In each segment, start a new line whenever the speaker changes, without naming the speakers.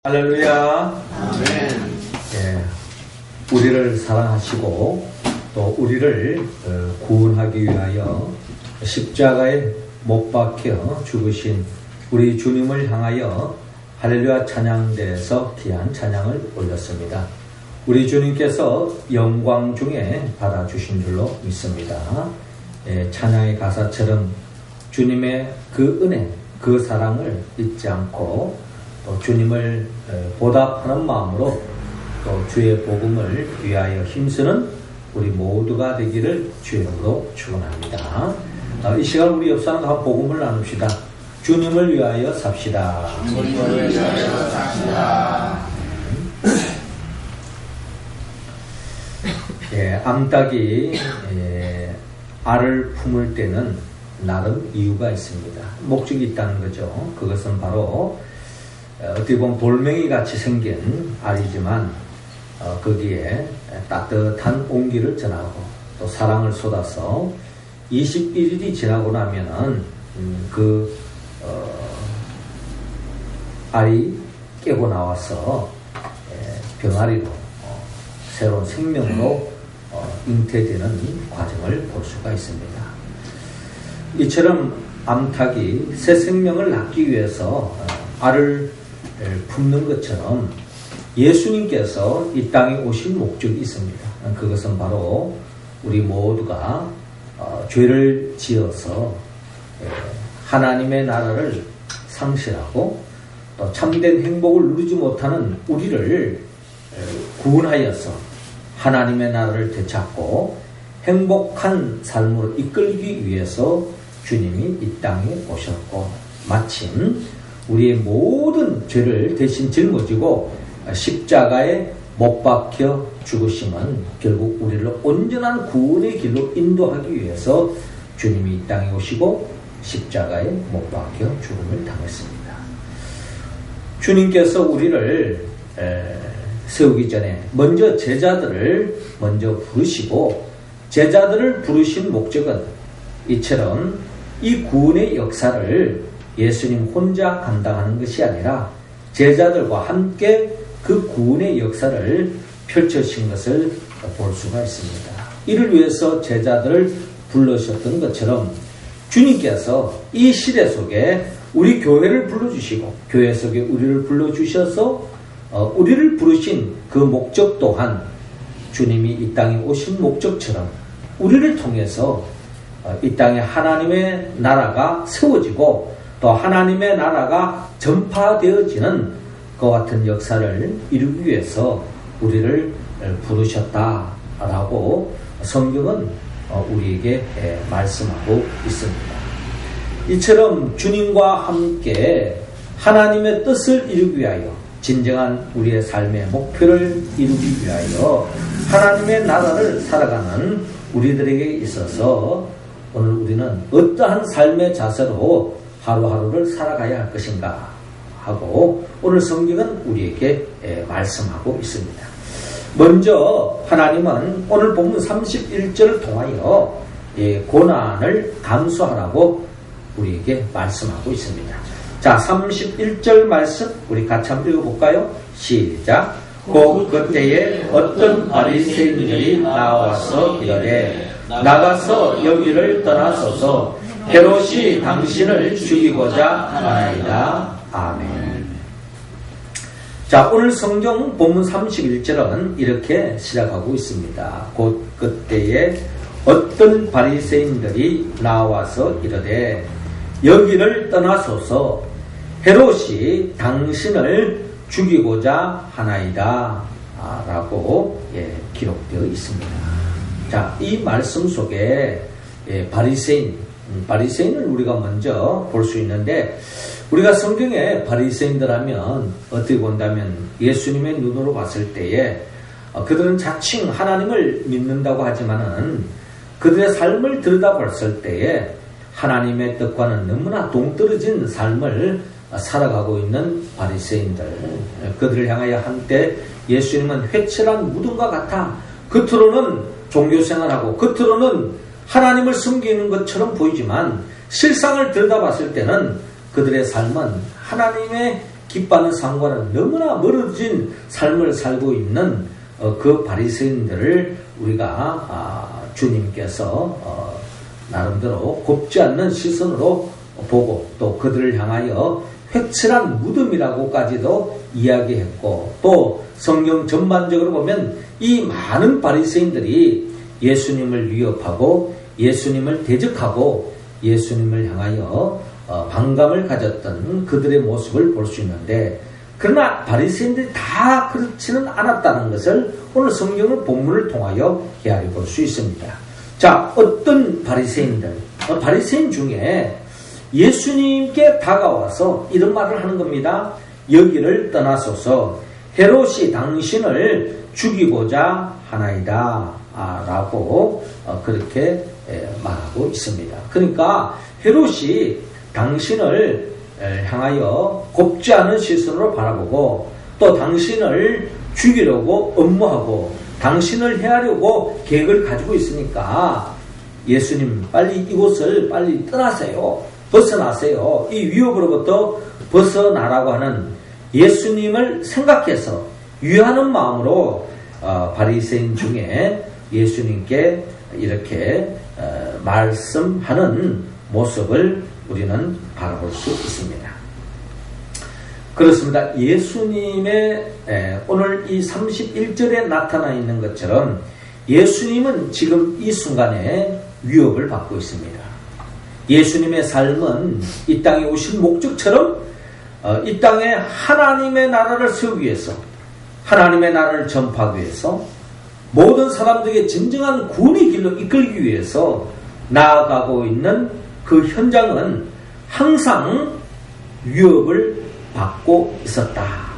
할렐루야.
아멘.
예, 우리를 사랑하시고 또 우리를 구원하기 위하여 십자가에 못 박혀 죽으신 우리 주님을 향하여 할렐루야 찬양대에서 귀한 찬양을 올렸습니다. 우리 주님께서 영광 중에 받아주신 줄로 믿습니다. 예, 찬양의 가사처럼 주님의 그 은혜, 그 사랑을 잊지 않고 또 주님을 보답하는 마음으로 또 주의 복음을 위하여 힘쓰는 우리 모두가 되기를 주의 이름으로 축원합니다. 이 시간 우리 옆 사람과 복음을 나눕시다. 주님을 위하여 삽시다.
주님을 위하여 삽시다.
예, 암탉이 알을 품을 때는 나름 이유가 있습니다. 목적이 있다는 거죠. 그것은 바로 어떻게 보면 돌멩이 같이 생긴 알이지만 거기에 따뜻한 온기를 전하고 또 사랑을 쏟아서 21일이 지나고 나면은 알이 깨고 나와서 병아리로 새로운 생명으로 잉태되는 과정을 볼 수가 있습니다. 이처럼 암탉이 새 생명을 낳기 위해서 알을 품는 것처럼 예수님께서 이 땅에 오신 목적이 있습니다. 그것은 바로 우리 모두가 죄를 지어서 하나님의 나라를 상실하고 또 참된 행복을 누리지 못하는 우리를 구원하여서 하나님의 나라를 되찾고 행복한 삶으로 이끌기 위해서 주님이 이 땅에 오셨고 마침 우리의 모든 죄를 대신 짊어지고 십자가에 못 박혀 죽으심은 결국 우리를 온전한 구원의 길로 인도하기 위해서 주님이 이 땅에 오시고 십자가에 못 박혀 죽음을 당했습니다. 주님께서 우리를 세우기 전에 먼저 제자들을 먼저 부르시고 제자들을 부르신 목적은 이처럼 이 구원의 역사를 예수님 혼자 감당하는 것이 아니라 제자들과 함께 그 구원의 역사를 펼쳐신 것을 볼 수가 있습니다. 이를 위해서 제자들을 불러주셨던 것처럼 주님께서 이 시대 속에 우리 교회를 불러주시고 교회 속에 우리를 불러주셔서 우리를 부르신 그 목적 또한 주님이 이 땅에 오신 목적처럼 우리를 통해서 이 땅에 하나님의 나라가 세워지고 또 하나님의 나라가 전파되어지는 그 같은 역사를 이루기 위해서 우리를 부르셨다라고 성경은 우리에게 말씀하고 있습니다. 이처럼 주님과 함께 하나님의 뜻을 이루기 위하여 진정한 우리의 삶의 목표를 이루기 위하여 하나님의 나라를 살아가는 우리들에게 있어서 오늘 우리는 어떠한 삶의 자세로 하루하루를 살아가야 할 것인가 하고 오늘 성경은 우리에게 말씀하고 있습니다. 먼저 하나님은 오늘 본문 31절을 통하여 고난을 감수하라고 우리에게 말씀하고 있습니다. 자, 31절 말씀 우리 같이 한번 읽어볼까요? 시작. 곧 그때에 어떤 바리새인들이 나와서 이르되 나가서 여기를 떠나소서 헤롯이 당신을 죽이고자 하나이다. 아멘. 자, 오늘 성경 본문 31절은 이렇게 시작하고 있습니다. 곧 그때에 어떤 바리새인들이 나와서 이르되 여기를 떠나소서 헤롯이 당신을 죽이고자 하나이다. 라고 기록되어 있습니다. 자, 이 말씀 속에 바리새인을 우리가 먼저 볼 수 있는데 우리가 성경에 바리새인들 하면 어떻게 본다면 예수님의 눈으로 봤을 때에 그들은 자칭 하나님을 믿는다고 하지만은 그들의 삶을 들여다봤을 때에 하나님의 뜻과는 너무나 동떨어진 삶을 살아가고 있는 바리새인들, 그들을 향하여 한때 예수님은 회칠한 무덤과 같아 겉으로는 종교생활하고 겉으로는 하나님을 섬기는 것처럼 보이지만 실상을 들여다봤을 때는 그들의 삶은 하나님의 기뻐하는 삶과는 너무나 멀어진 삶을 살고 있는 그 바리새인들을 우리가 주님께서 나름대로 곱지 않는 시선으로 보고 또 그들을 향하여 획칠한 무덤이라고까지도 이야기했고, 또 성경 전반적으로 보면 이 많은 바리새인들이 예수님을 위협하고 예수님을 대적하고 예수님을 향하여 반감을 가졌던 그들의 모습을 볼 수 있는데, 그러나 바리새인들이 다 그렇지는 않았다는 것을 오늘 성경을 본문을 통하여 헤아려 볼 수 있습니다. 자, 어떤 바리새인들, 바리새인 중에 예수님께 다가와서 이런 말을 하는 겁니다. 여기를 떠나소서, 헤롯이 당신을 죽이고자 하나이다 라고 그렇게 말하고 있습니다. 그러니까 헤롯이 당신을 향하여 곱지 않은 시선으로 바라보고 또 당신을 죽이려고 업무하고 당신을 해하려고 계획을 가지고 있으니까 예수님 빨리 이곳을 빨리 떠나세요. 벗어나세요. 이 위협으로부터 벗어나라고 하는 예수님을 생각해서 유하는 마음으로 바리새인 중에 예수님께 이렇게 말씀하는 모습을 우리는 바라볼 수 있습니다. 그렇습니다. 예수님의 오늘 이 31절에 나타나 있는 것처럼 예수님은 지금 이 순간에 위협을 받고 있습니다. 예수님의 삶은 이 땅에 오신 목적처럼 이 땅에 하나님의 나라를 세우기 위해서, 하나님의 나라를 전파하기 위해서, 모든 사람들에게 진정한 구원의 길로 이끌기 위해서 나아가고 있는 그 현장은 항상 위협을 받고 있었다.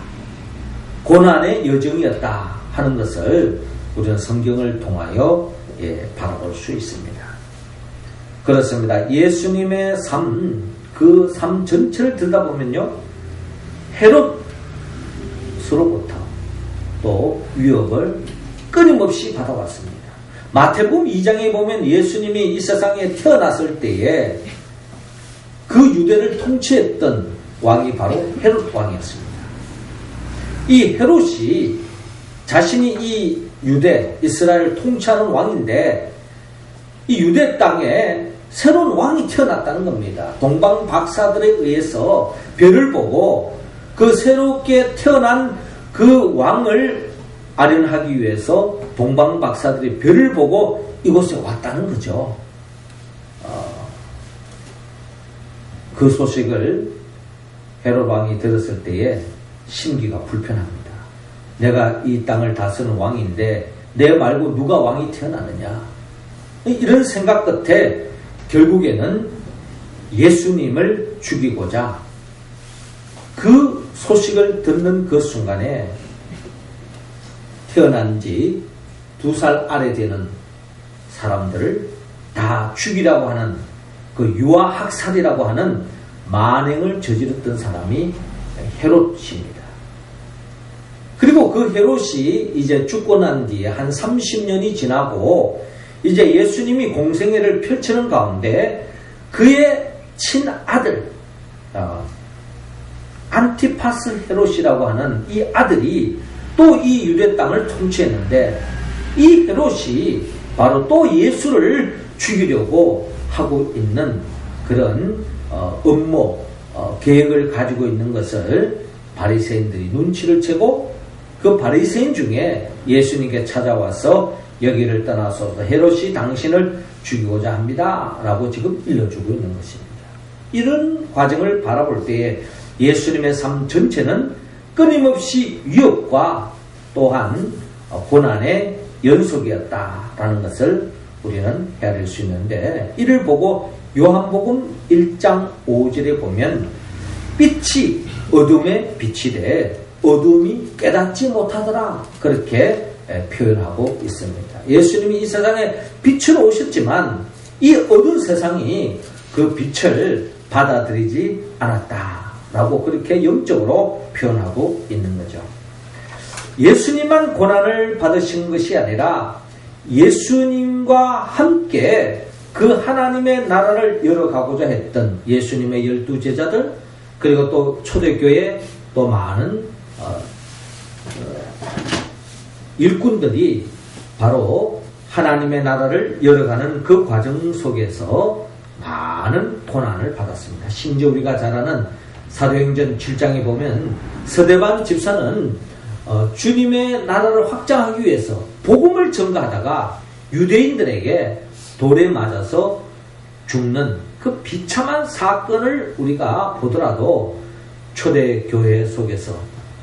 고난의 여정이었다 하는 것을 우리는 성경을 통하여 바라볼 수 있습니다. 그렇습니다. 예수님의 삶, 그 삶 전체를 들여다보면요, 헤롯으로부터 또 위협을 끊임없이 받아왔습니다. 마태복음 2장에 보면 예수님이 이 세상에 태어났을 때에 그 유대를 통치했던 왕이 바로 헤롯 왕이었습니다. 이 헤롯이 자신이 이 유대, 이스라엘을 통치하는 왕인데 이 유대 땅에 새로운 왕이 태어났다는 겁니다. 동방 박사들에 의해서 별을 보고 그 새롭게 태어난 그 왕을 아련하기 위해서 동방 박사들이 별을 보고 이곳에 왔다는 거죠. 그 소식을 헤롯 왕이 들었을 때에 심기가 불편합니다. 내가 이 땅을 다스리는 왕인데 내 말고 누가 왕이 태어나느냐, 이런 생각 끝에 결국에는 예수님을 죽이고자 그 소식을 듣는 그 순간에 태어난 지 2살 아래 되는 사람들을 다 죽이라고 하는 그 유아학살이라고 하는 만행을 저질렀던 사람이 헤롯입니다. 그리고 그 헤롯이 이제 죽고 난 뒤에 한 30년이 지나고 이제 예수님이 공생애를 펼치는 가운데 그의 친아들 안티파스 헤롯이라고 하는 이 아들이 또 이 유대 땅을 통치했는데 이 헤롯이 바로 또 예수를 죽이려고 하고 있는 그런 음모 계획을 가지고 있는 것을 바리새인들이 눈치를 채고 그 바리새인 중에 예수님께 찾아와서 여기를 떠나서 헤롯이 당신을 죽이고자 합니다 라고 지금 일러주고 있는 것입니다. 이런 과정을 바라볼 때에 예수님의 삶 전체는 끊임없이 위협과 또한 고난의 연속이었다라는 것을 우리는 헤아릴 수 있는데, 이를 보고 요한복음 1장 5절에 보면 빛이 어둠에 빛이 돼 어둠이 깨닫지 못하더라, 그렇게 표현하고 있습니다. 예수님이 이 세상에 빛으로 오셨지만 이 어두운 세상이 그 빛을 받아들이지 않았다라고 그렇게 영적으로 표현하고 있는 거죠. 예수님만 고난을 받으신 것이 아니라 예수님과 함께 그 하나님의 나라를 열어가고자 했던 예수님의 12 제자들, 그리고 또 초대교회 또 많은 일꾼들이 바로 하나님의 나라를 열어가는 그 과정 속에서 많은 고난을 받았습니다. 심지어 우리가 잘 아는 사도행전 7장에 보면 서대반 집사는 주님의 나라를 확장하기 위해서 복음을 전가하다가 유대인들에게 돌에 맞아서 죽는 그 비참한 사건을 우리가 보더라도 초대교회 속에서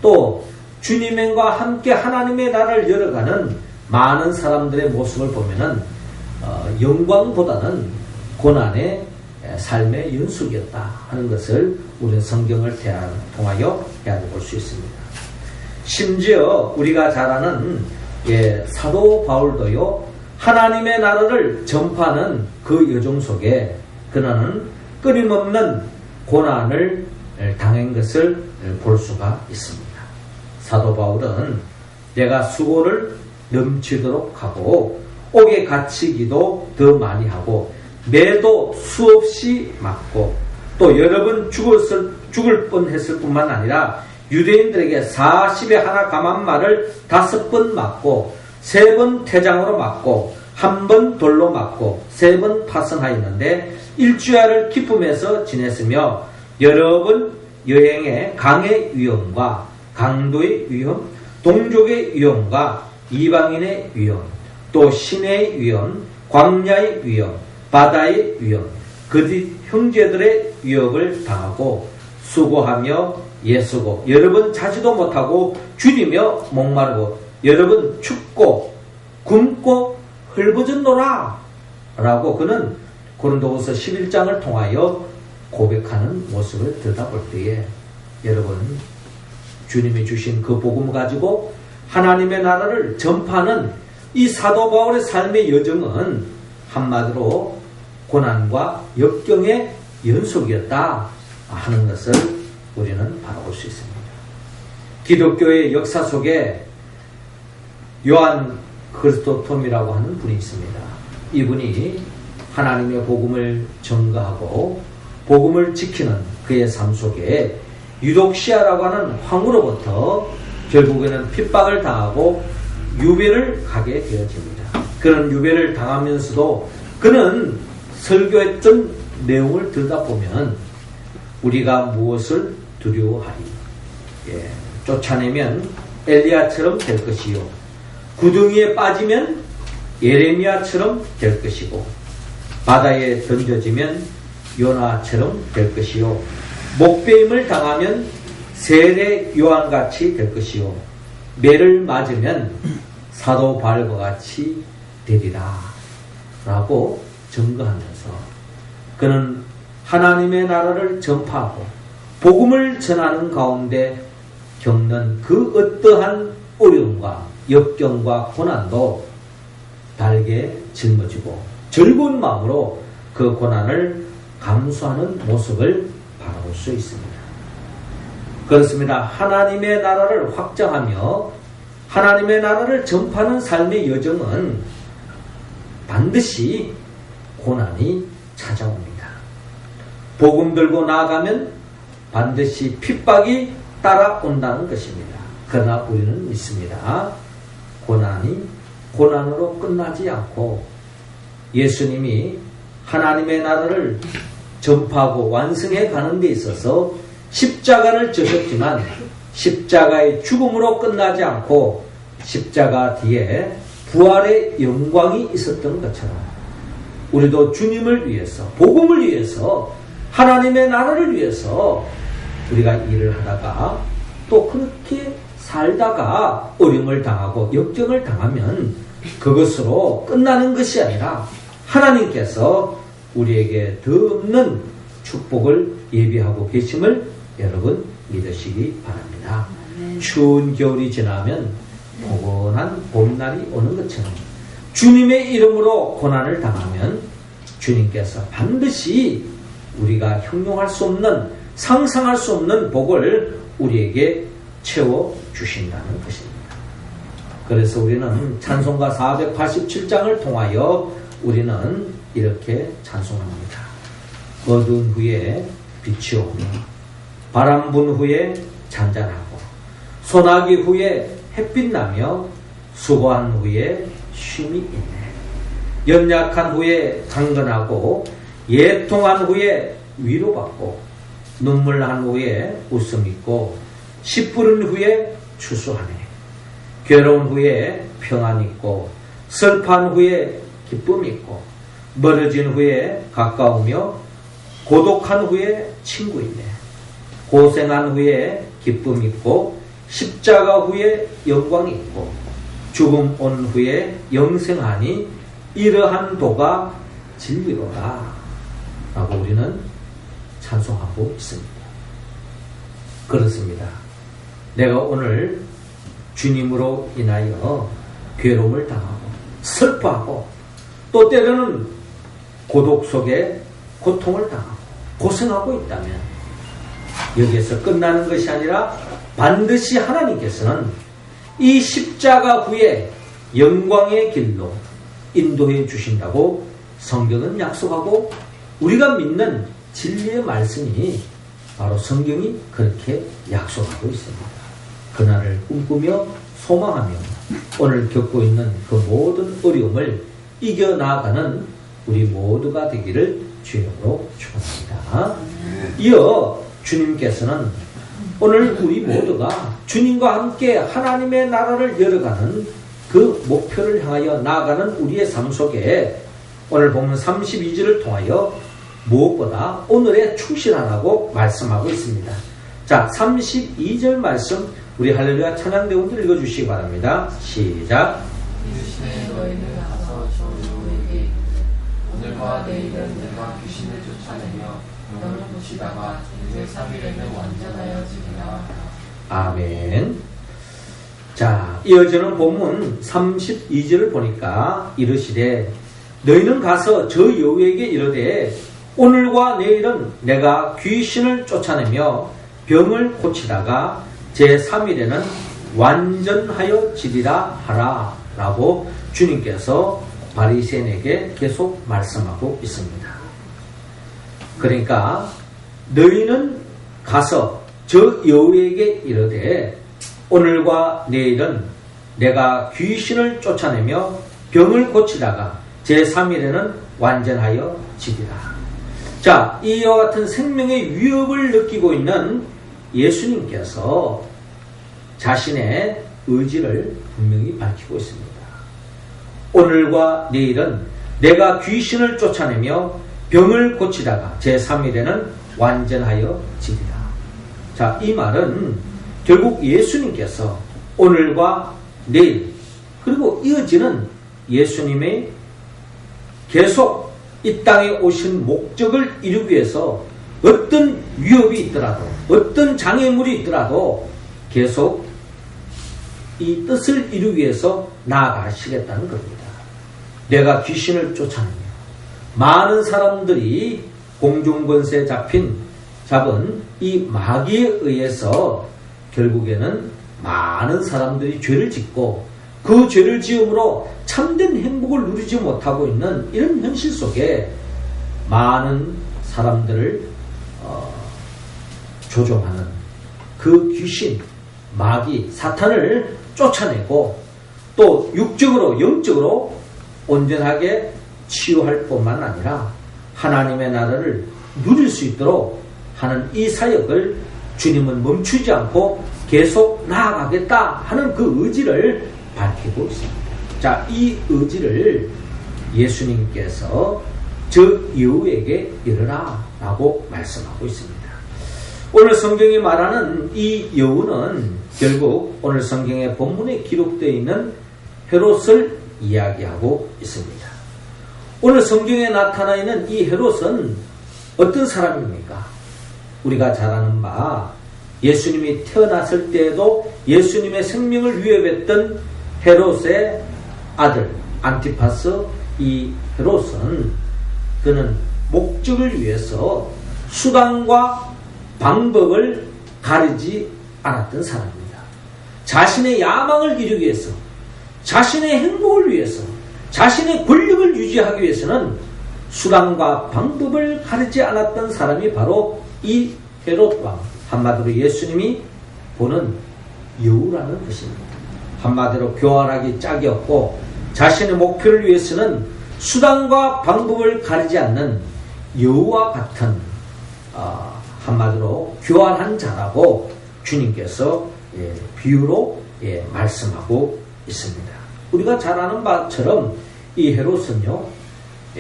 또 주님과 함께 하나님의 나라를 열어가는 많은 사람들의 모습을 보면은 영광보다는 고난의 삶의 연속이었다 하는 것을 우리는 성경을 통하여 볼 수 있습니다. 심지어 우리가 잘 아는 사도 바울도요, 하나님의 나라를 전파하는 그 여정 속에 그는 끊임없는 고난을 당한 것을 볼 수가 있습니다. 사도 바울은 내가 수고를 넘치도록 하고 옥에 갇히기도 더 많이 하고 매도 수없이 맞고 또 여러 번 죽을 뻔했을 뿐만 아니라 유대인들에게 40에 하나 감한 말을 5번 맞고 3번 태장으로 맞고 1번 돌로 맞고 3번 파선하였는데 일주야를 기쁨에서 지냈으며 여러 번 여행에 강의 위험과 강도의 위험, 동족의 위험과 이방인의 위험, 또 신의 위험, 광야의 위험, 바다의 위험, 거짓 형제들의 위협을 당하고 수고하며 예수고 여러 번 자지도 못하고 줄이며 목마르고 여러 번 춥고 굶고 헐벗었노라 라고 그는 고린도후서 11장을 통하여 고백하는 모습을 들여다볼 때에 여러분 주님이 주신 그 복음을 가지고 하나님의 나라를 전파하는 이 사도 바울의 삶의 여정은 한마디로 고난과 역경의 연속이었다 하는 것을 우리는 바라볼 수 있습니다. 기독교의 역사 속에 요한 크리스토톰이라고 하는 분이 있습니다. 이분이 하나님의 복음을 전가하고 복음을 지키는 그의 삶 속에 유독시아라고 하는 황후로부터 결국에는 핍박을 당하고 유배를 가게 되어집니다. 그런 유배를 당하면서도 그는 설교했던 내용을 들여다보면 우리가 무엇을 두려워하리? 쫓아내면 엘리야처럼 될 것이요 구덩이에 빠지면 예레미야처럼 될 것이고 바다에 던져지면 요나처럼 될 것이요 목베임을 당하면 세례 요한같이 될 것이요 매를 맞으면 사도 바울과 같이 되리라 라고 증거하면서 그는 하나님의 나라를 전파하고 복음을 전하는 가운데 겪는 그 어떠한 어려움과 역경과 고난도 달게 짊어지고 즐거운 마음으로 그 고난을 감수하는 모습을 바라볼 수 있습니다. 그렇습니다. 하나님의 나라를 확장하며 하나님의 나라를 전파하는 삶의 여정은 반드시 고난이 찾아옵니다. 복음 들고 나아가면 반드시 핍박이 따라온다는 것입니다. 그러나 우리는 믿습니다. 고난이 고난으로 끝나지 않고 예수님이 하나님의 나라를 전파하고 완성해 가는 데 있어서 십자가를 지셨지만 십자가의 죽음으로 끝나지 않고 십자가 뒤에 부활의 영광이 있었던 것처럼 우리도 주님을 위해서 복음을 위해서 하나님의 나라를 위해서 우리가 일을 하다가 또 그렇게 살다가 어려움을 당하고 역경을 당하면 그것으로 끝나는 것이 아니라 하나님께서 우리에게 더 없는 축복을 예비하고 계심을 여러분 믿으시기 바랍니다. 추운 겨울이 지나면 포근한 봄날이 오는 것처럼 주님의 이름으로 고난을 당하면 주님께서 반드시 우리가 형용할 수 없는 상상할 수 없는 복을 우리에게 채워주신다는 것입니다. 그래서 우리는 찬송가 487장을 통하여 우리는 이렇게 찬송합니다. 어두운 후에 빛이 오며 바람 분 후에 잔잔하고 소나기 후에 햇빛 나며 수고한 후에 쉼이 있네. 연약한 후에 강건하고 예통한 후에 위로받고 눈물난 후에 웃음 있고 씨 뿌린 후에 추수하네. 괴로운 후에 평안 있고 슬퍼한 후에 기쁨 있고 멀어진 후에 가까우며 고독한 후에 친구 있네. 고생한 후에 기쁨 있고 십자가 후에 영광이 있고 죽음 온 후에 영생하니 이러한 도가 진리로다 라고 우리는 찬송하고 있습니다. 그렇습니다. 내가 오늘 주님으로 인하여 괴로움을 당하고 슬퍼하고 또 때로는 고독 속에 고통을 당하고 고생하고 있다면 여기에서 끝나는 것이 아니라 반드시 하나님께서는 이 십자가 후에 영광의 길로 인도해 주신다고 성경은 약속하고 우리가 믿는 진리의 말씀이 바로 성경이 그렇게 약속하고 있습니다. 그날을 꿈꾸며 소망하며 오늘 겪고 있는 그 모든 어려움을 이겨나가는 우리 모두가 되기를 주님으로 축원합니다. 이어 주님께서는 오늘 우리 모두가 주님과 함께 하나님의 나라를 열어가는 그 목표를 향하여 나아가는 우리의 삶 속에 오늘 보면 32절을 통하여 무엇보다 오늘에 충실하라고 말씀하고 있습니다. 자, 32절 말씀 우리 할렐루야 찬양대원들 읽어주시기 바랍니다. 시작.
이르시되 너희는 가서 저 여호와에게 오늘과 내일은 내가 귀신을 쫓아내며 병을 고치다가 제3일에는 완전하여 지리라.
아멘. 자, 이어지는 본문 32절을 보니까 이르시되 너희는 가서 저 여호와에게 이르되 오늘과 내일은 내가 귀신을 쫓아내며 병을 고치다가 제3일에는 완전하여 지리라 하라 라고 주님께서 바리새인에게 계속 말씀하고 있습니다. 그러니까 너희는 가서 저 여호와에게 이르되 오늘과 내일은 내가 귀신을 쫓아내며 병을 고치다가 제3일에는 완전하여 지리라. 자, 이와 같은 생명의 위협을 느끼고 있는 예수님께서 자신의 의지를 분명히 밝히고 있습니다. 오늘과 내일은 내가 귀신을 쫓아내며 병을 고치다가 제3일에는 완전하여 지리라. 자, 이 말은 결국 예수님께서 오늘과 내일 그리고 이어지는 예수님의 계속 이 땅에 오신 목적을 이루기 위해서 어떤 위협이 있더라도 어떤 장애물이 있더라도 계속 이 뜻을 이루기 위해서 나아가시겠다는 겁니다. 내가 귀신을 쫓아내며 많은 사람들이 공중권세에 잡은 이 마귀에 의해서 결국에는 많은 사람들이 죄를 짓고 그 죄를 지음으로 참된 행복을 누리지 못하고 있는 이런 현실 속에 많은 사람들을 조종하는 그 귀신, 마귀, 사탄을 쫓아내고 또 육적으로 영적으로 온전하게 치유할 뿐만 아니라 하나님의 나라를 누릴 수 있도록 하는 이 사역을 주님은 멈추지 않고 계속 나아가겠다 하는 그 의지를 밝히고 있습니다. 자, 이 의지를 예수님께서 저 여우에게 이르라 라고 말씀하고 있습니다. 오늘 성경이 말하는 이 여우는 결국 오늘 성경의 본문에 기록되어 있는 헤롯을 이야기하고 있습니다. 오늘 성경에 나타나 있는 이 헤롯은 어떤 사람입니까? 우리가 잘 아는 바 예수님이 태어났을 때에도 예수님의 생명을 위협했던 헤롯의 아들 안티파스. 이 헤롯은 그는 목적을 위해서 수단과 방법을 가리지 않았던 사람입니다. 자신의 야망을 이루기 위해서, 자신의 행복을 위해서, 자신의 권력을 유지하기 위해서는 수단과 방법을 가리지 않았던 사람이 바로 이 헤롯 왕, 한마디로 예수님이 보는 여우라는 것입니다. 한마디로 교활하기 짝이 없고 자신의 목표를 위해서는 수단과 방법을 가리지 않는 여우와 같은 한마디로 교활한 자라고 주님께서 비유로 말씀하고 있습니다. 우리가 잘 아는 바처럼 이 헤롯은요,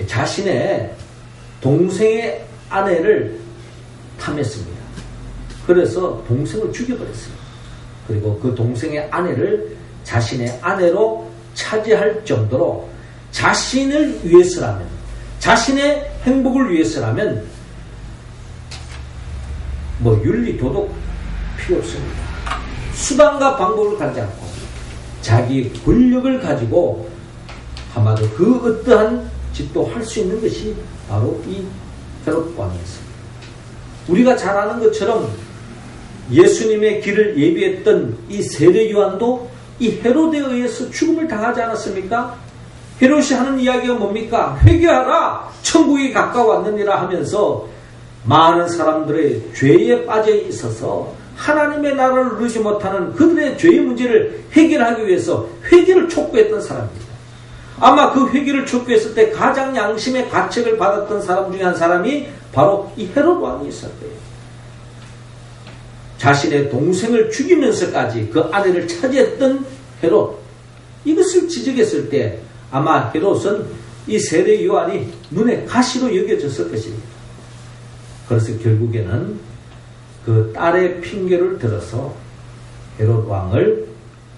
자신의 동생의 아내를 탐했습니다. 그래서 동생을 죽여버렸어요. 그리고 그 동생의 아내를 자신의 아내로 차지할 정도로 자신을 위해서라면, 자신의 행복을 위해서라면 윤리, 도덕 필요 없습니다. 수단과 방법을 가리지 않고 자기 권력을 가지고 한마디로 그 어떠한 짓도 할 수 있는 것이 바로 이 헤롯 왕이었습니다. 우리가 잘 아는 것처럼 예수님의 길을 예비했던 이 세례 요한도 이 헤롯에 의해서 죽음을 당하지 않았습니까? 헤롯이 하는 이야기가 뭡니까? 회개하라! 천국이 가까웠느니라 하면서 많은 사람들의 죄에 빠져 있어서 하나님의 나라를 누리지 못하는 그들의 죄의 문제를 해결하기 위해서 회개를 촉구했던 사람입니다. 아마 그 회개를 촉구했을 때 가장 양심의 가책을 받았던 사람 중에 한 사람이 바로 이 헤롯 왕이 있을 거예요. 자신의 동생을 죽이면서까지 그 아내를 차지했던 헤롯, 이것을 지적했을 때 아마 헤롯은 이 세례 요한이 눈에 가시로 여겨졌을 것입니다. 그래서 결국에는 그 딸의 핑계를 들어서 헤롯 왕을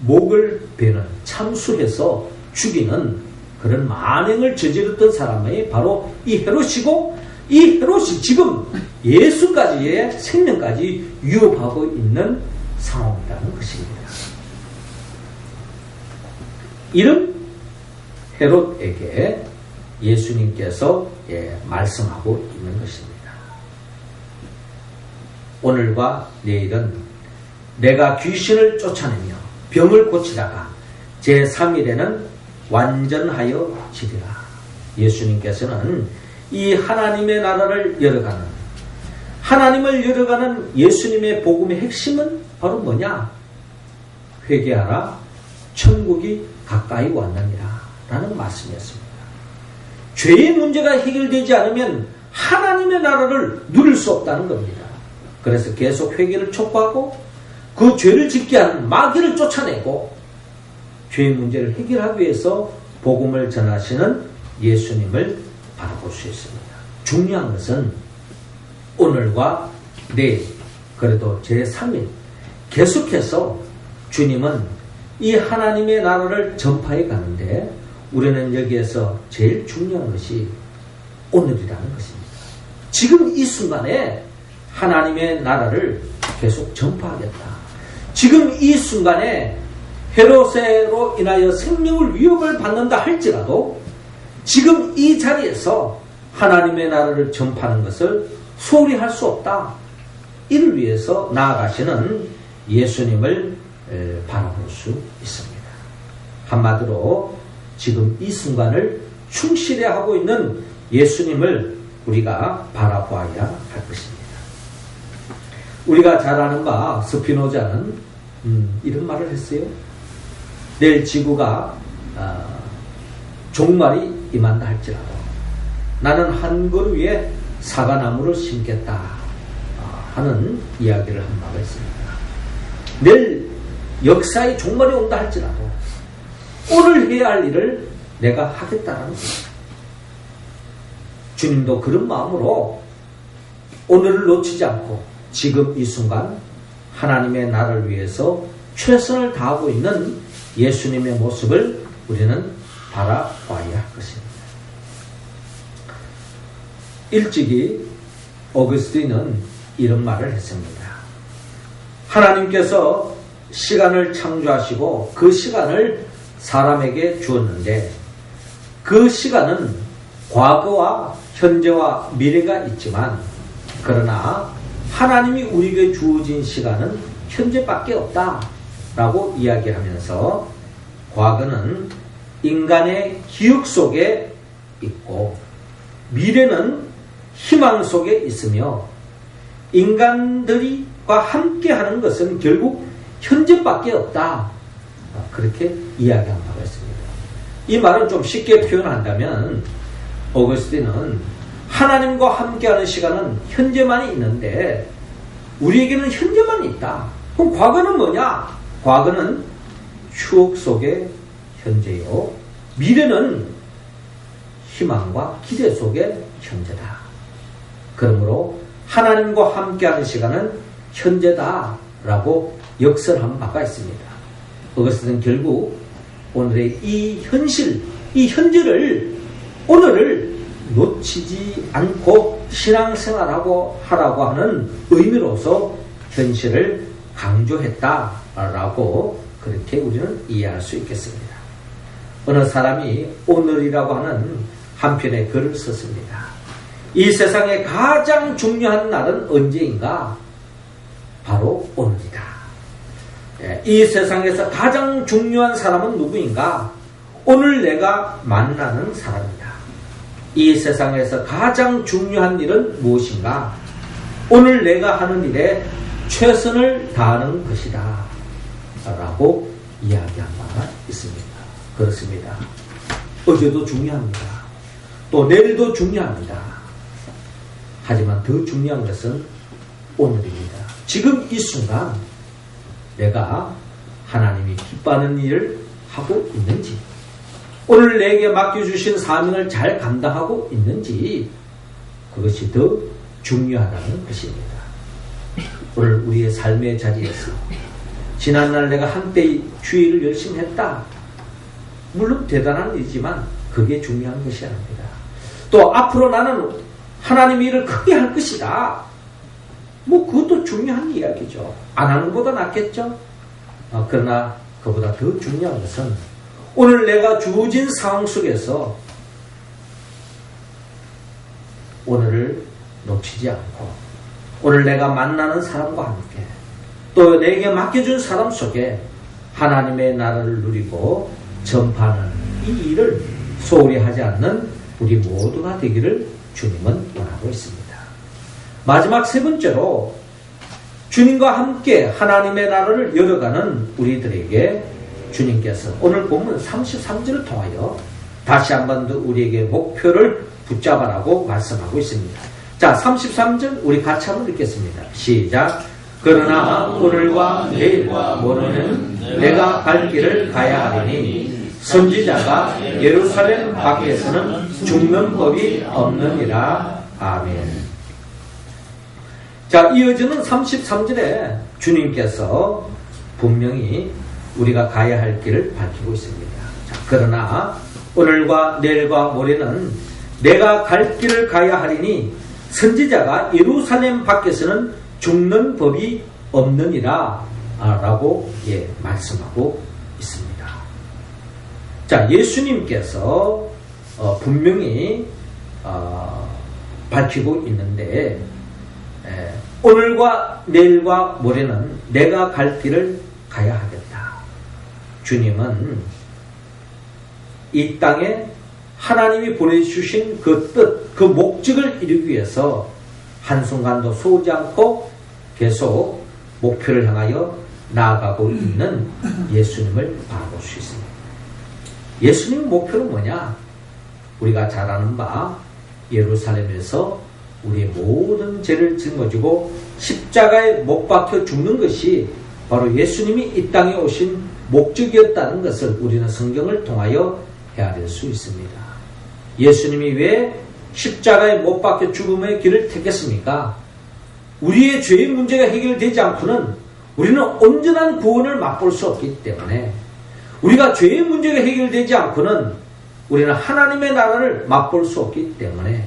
목을 베는, 참수해서 죽이는 그런 만행을 저질렀던 사람이 바로 이 헤롯이고, 이 헤롯이 지금 예수까지의 생명까지 위협하고 있는 상황이라는 것입니다. 이런 헤롯에게 예수님께서 말씀하고 있는 것입니다. 오늘과 내일은 내가 귀신을 쫓아내며 병을 고치다가 제3일에는 완전하여 지리라. 예수님께서는 이 하나님의 나라를 열어가는, 하나님을 열어가는 예수님의 복음의 핵심은 바로 뭐냐? 회개하라, 천국이 가까이 왔느니라 라는 말씀이었습니다. 죄의 문제가 해결되지 않으면 하나님의 나라를 누릴 수 없다는 겁니다. 그래서 계속 회개를 촉구하고 그 죄를 짓게 하는 마귀를 쫓아내고 죄의 문제를 해결하기 위해서 복음을 전하시는 예수님을 바라볼 수 있습니다. 중요한 것은 오늘과 내일, 그래도 제3일 계속해서 주님은 이 하나님의 나라를 전파해 가는데 우리는 여기에서 제일 중요한 것이 오늘이라는 것입니다. 지금 이 순간에 하나님의 나라를 계속 전파하겠다. 지금 이 순간에 헤롯으로 인하여 생명을 위협을 받는다 할지라도 지금 이 자리에서 하나님의 나라를 전파하는 것을 소홀히 할 수 없다. 이를 위해서 나아가시는 예수님을 바라볼 수 있습니다. 한마디로 지금 이 순간을 충실히 하고 있는 예수님을 우리가 바라보아야 할 것입니다. 우리가 잘 아는 바 스피노자는 이런 말을 했어요. 내일 지구가 종말이 임한다 할지라도 나는 한 그루 위에 사과나무를 심겠다 하는 이야기를 한 바가 있습니다. 내일 역사의 종말이 온다 할지라도 오늘 해야 할 일을 내가 하겠다라는 겁니다. 주님도 그런 마음으로 오늘을 놓치지 않고 지금 이 순간 하나님의 나라를 위해서 최선을 다하고 있는 예수님의 모습을 우리는 바라봐야 할 것입니다. 일찍이 어거스틴은 이런 말을 했습니다. 하나님께서 시간을 창조하시고 그 시간을 사람에게 주었는데 그 시간은 과거와 현재와 미래가 있지만 그러나 하나님이 우리에게 주어진 시간은 현재밖에 없다라고 이야기하면서 과거는 인간의 기억 속에 있고 미래는 희망 속에 있으며 인간들과 함께하는 것은 결국 현재밖에 없다. 그렇게 이야기한 바가 있습니다. 이 말은 좀 쉽게 표현한다면 어거스틴은 하나님과 함께하는 시간은 현재만이 있는데 우리에게는 현재만 있다. 그럼 과거는 뭐냐? 과거는 추억 속의 현재요. 미래는 희망과 기대 속의 현재다. 그러므로 하나님과 함께하는 시간은 현재다라고 역설한 바가 있습니다. 어거스틴은 결국 오늘의 이 현실, 이 현재를, 오늘을 놓치지 않고 신앙생활하고 하라고 하는 의미로서 현실을 강조했다라고 그렇게 우리는 이해할 수 있겠습니다. 어느 사람이 오늘이라고 하는 한 편의 글을 썼습니다. 이 세상에 가장 중요한 날은 언제인가? 바로 오늘이다. 이 세상에서 가장 중요한 사람은 누구인가? 오늘 내가 만나는 사람이다. 이 세상에서 가장 중요한 일은 무엇인가? 오늘 내가 하는 일에 최선을 다하는 것이다. 라고 이야기한 바가 있습니다. 그렇습니다. 어제도 중요합니다. 또 내일도 중요합니다. 하지만 더 중요한 것은 오늘입니다. 지금 이 순간 내가 하나님이 기뻐하는 일을 하고 있는지, 오늘 내게 맡겨주신 사명을 잘 감당하고 있는지, 그것이 더 중요하다는 것입니다. 오늘 우리의 삶의 자리에서 지난날 내가 한때 주의를 열심히 했다. 물론 대단한 일이지만 그게 중요한 것이 아닙니다. 또 앞으로 나는 하나님의 일을 크게 할 것이다. 그것도 중요한 이야기죠. 안 하는 것보다 낫겠죠. 그러나 그보다 더 중요한 것은 오늘 내가 주어진 상황 속에서 오늘을 놓치지 않고 오늘 내가 만나는 사람과 함께 또 내게 맡겨준 사람 속에 하나님의 나라를 누리고 전파하는 이 일을 소홀히 하지 않는 우리 모두가 되기를 주님은 원하고 있습니다. 마지막 세 번째로 주님과 함께 하나님의 나라를 열어가는 우리들에게 주님께서 오늘 본문 33절을 통하여 다시 한 번 더 우리에게 목표를 붙잡아라고 말씀하고 있습니다. 자, 33절 우리 같이 한번 읽겠습니다. 시작. 그러나 오늘과 내일과 모레는 내가 갈 길을 가야 하리니 선지자가 예루살렘 밖에서는 죽는 법이 없느니라. 아멘. 자, 이어지는 33절에 주님께서 분명히 우리가 가야 할 길을 밝히고 있습니다. 자, 그러나 오늘과 내일과 모레는 내가 갈 길을 가야 하리니 선지자가 예루살렘 밖에서는 죽는 법이 없느니라 라고 말씀하고 있습니다. 자, 예수님께서 분명히 밝히고 있는데 오늘과 내일과 모레는 내가 갈 길을 가야 하겠다. 주님은 이 땅에 하나님이 보내주신 그 뜻, 그 목적을 이루기 위해서 한순간도 쏘지 않고 계속 목표를 향하여 나아가고 있는 예수님을 바라볼 수 있습니다. 예수님 목표는 뭐냐? 우리가 잘 아는 바 예루살렘에서 우리의 모든 죄를 짊어지고 십자가에 못 박혀 죽는 것이 바로 예수님이 이 땅에 오신 목적이었다는 것을 우리는 성경을 통하여 헤아릴 수 있습니다. 예수님이 왜 십자가에 못 박혀 죽음의 길을 택했습니까? 우리의 죄의 문제가 해결되지 않고는 우리는 온전한 구원을 맛볼 수 없기 때문에, 우리가 죄의 문제가 해결되지 않고는 우리는 하나님의 나라를 맛볼 수 없기 때문에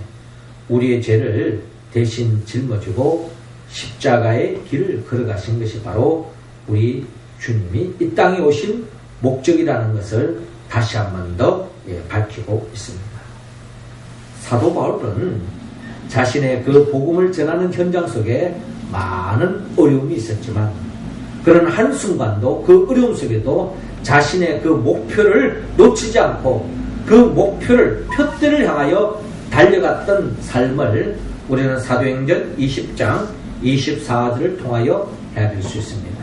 우리의 죄를 대신 짊어지고 십자가의 길을 걸어가신 것이 바로 우리 주님이 이 땅에 오신 목적이라는 것을 다시 한 번 더 밝히고 있습니다. 사도 바울은 자신의 그 복음을 전하는 현장 속에 많은 어려움이 있었지만 그런 한순간도 그 어려움 속에도 자신의 그 목표를 놓치지 않고 그 목표를 표대를 향하여 달려갔던 삶을 우리는 사도행전 20장 24절을 통하여 헤아릴 수 있습니다.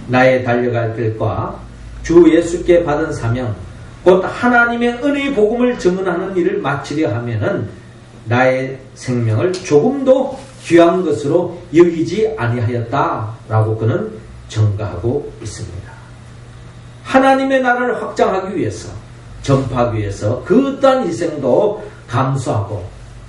나의 달려갈 길과 주 예수께 받은 사명, 곧 하나님의 은혜의 복음을 증언하는 일을 마치려 하면은 나의 생명을 조금도 귀한 것으로 여기지 아니하였다라고 그는 증거하고 있습니다. 하나님의 나라를 확장하기 위해서, 전파하기 위해서 그 어떠한 희생도 감수하고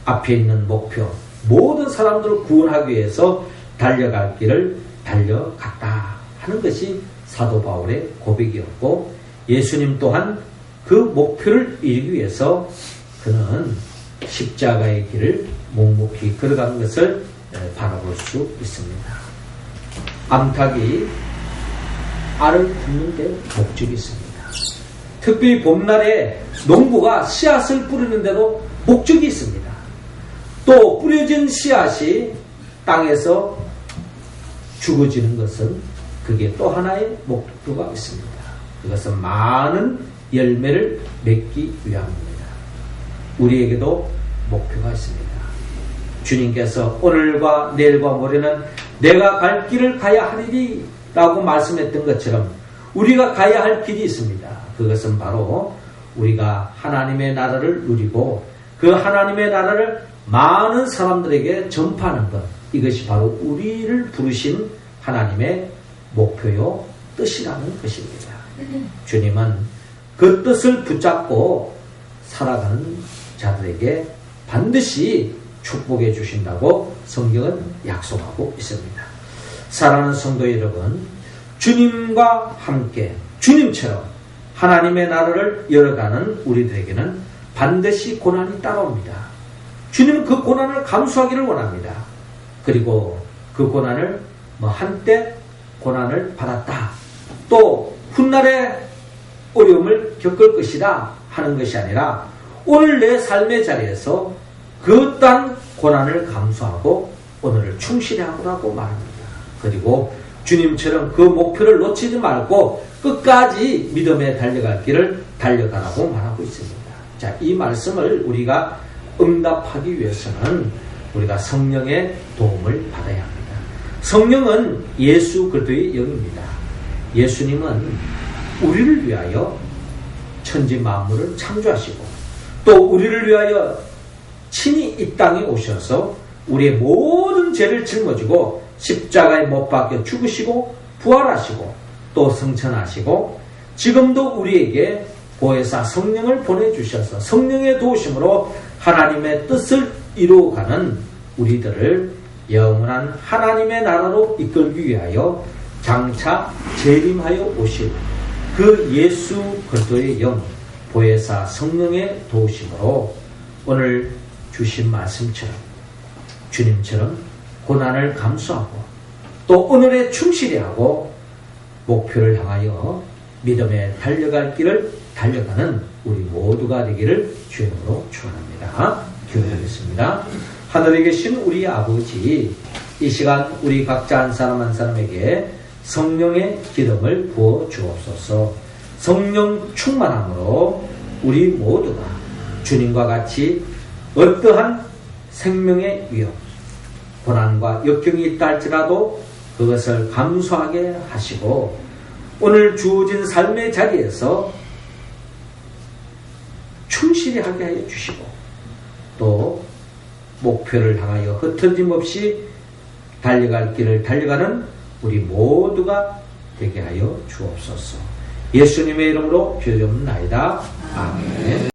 앞에 있는 목표, 모든 사람들을 구원하기 위해서 달려갈 길을 달려갔다 하는 것이 사도 바울의 고백이었고, 예수님 또한 그 목표를 이루기 위해서 그는 십자가의 길을 묵묵히 걸어가는 것을 바라볼 수 있습니다. 암탉이 알을 품는 데 목적이 있습니다. 특별히 봄날에 농부가 씨앗을 뿌리는데도 목적이 있습니다. 또 뿌려진 씨앗이 땅에서 죽어지는 것은 그게 또 하나의 목표가 있습니다. 그것은 많은 열매를 맺기 위함입니다. 우리에게도 목표가 있습니다. 주님께서 오늘과 내일과 모레는 내가 갈 길을 가야 하리리 라고 말씀했던 것처럼 우리가 가야 할 길이 있습니다. 그것은 바로 우리가 하나님의 나라를 누리고 그 하나님의 나라를 많은 사람들에게 전파하는 것, 이것이 바로 우리를 부르신 하나님의 목표요 뜻이라는 것입니다. 주님은 그 뜻을 붙잡고 살아가는 자들에게 반드시 축복해 주신다고 성경은 약속하고 있습니다. 사랑하는 성도 여러분, 주님과 함께 주님처럼 하나님의 나라를 열어가는 우리들에게는 반드시 고난이 따라옵니다. 주님은 그 고난을 감수하기를 원합니다. 그리고 그 고난을 한때 고난을 받았다, 또 훗날에 어려움을 겪을 것이다 하는 것이 아니라 오늘 내 삶의 자리에서 그 어떠한 고난을 감수하고 오늘을 충실히 하라고 말합니다. 그리고 주님처럼 그 목표를 놓치지 말고 끝까지 믿음에 달려갈 길을 달려가라고 말하고 있습니다. 자, 이 말씀을 우리가 응답하기 위해서는 우리가 성령의 도움을 받아야 합니다. 성령은 예수 그리스도의 영입니다. 예수님은 우리를 위하여 천지 만물을 창조하시고 또 우리를 위하여 친히 이 땅에 오셔서 우리의 모든 죄를 짊어지고 십자가에 못 박혀 죽으시고 부활하시고 또 승천하시고 지금도 우리에게 보혜사 성령을 보내주셔서 성령의 도우심으로 하나님의 뜻을 이루어가는 우리들을 영원한 하나님의 나라로 이끌기 위하여 장차 재림하여 오실 그 예수 그리스도의 영 보혜사 성령의 도우심으로 오늘 주신 말씀처럼 주님처럼 고난을 감수하고 또 오늘에 충실히 하고 목표를 향하여 믿음에 달려갈 길을 달려가는 우리 모두가 되기를 주님으로 축원합니다. 기도하겠습니다. 하늘에 계신 우리 아버지, 이 시간 우리 각자 한 사람 한 사람에게 성령의 기름을 부어 주옵소서. 성령 충만함으로 우리 모두가 주님과 같이 어떠한 생명의 위협, 고난과 역경이 있다 할지라도 그것을 감수하게 하시고 오늘 주어진 삶의 자리에서 충실히 하게 하여 주시고 또 목표를 향하여 흩어짐 없이 달려갈 길을 달려가는 우리 모두가 되게 하여 주옵소서. 예수님의 이름으로 기도드립나이다. 아멘.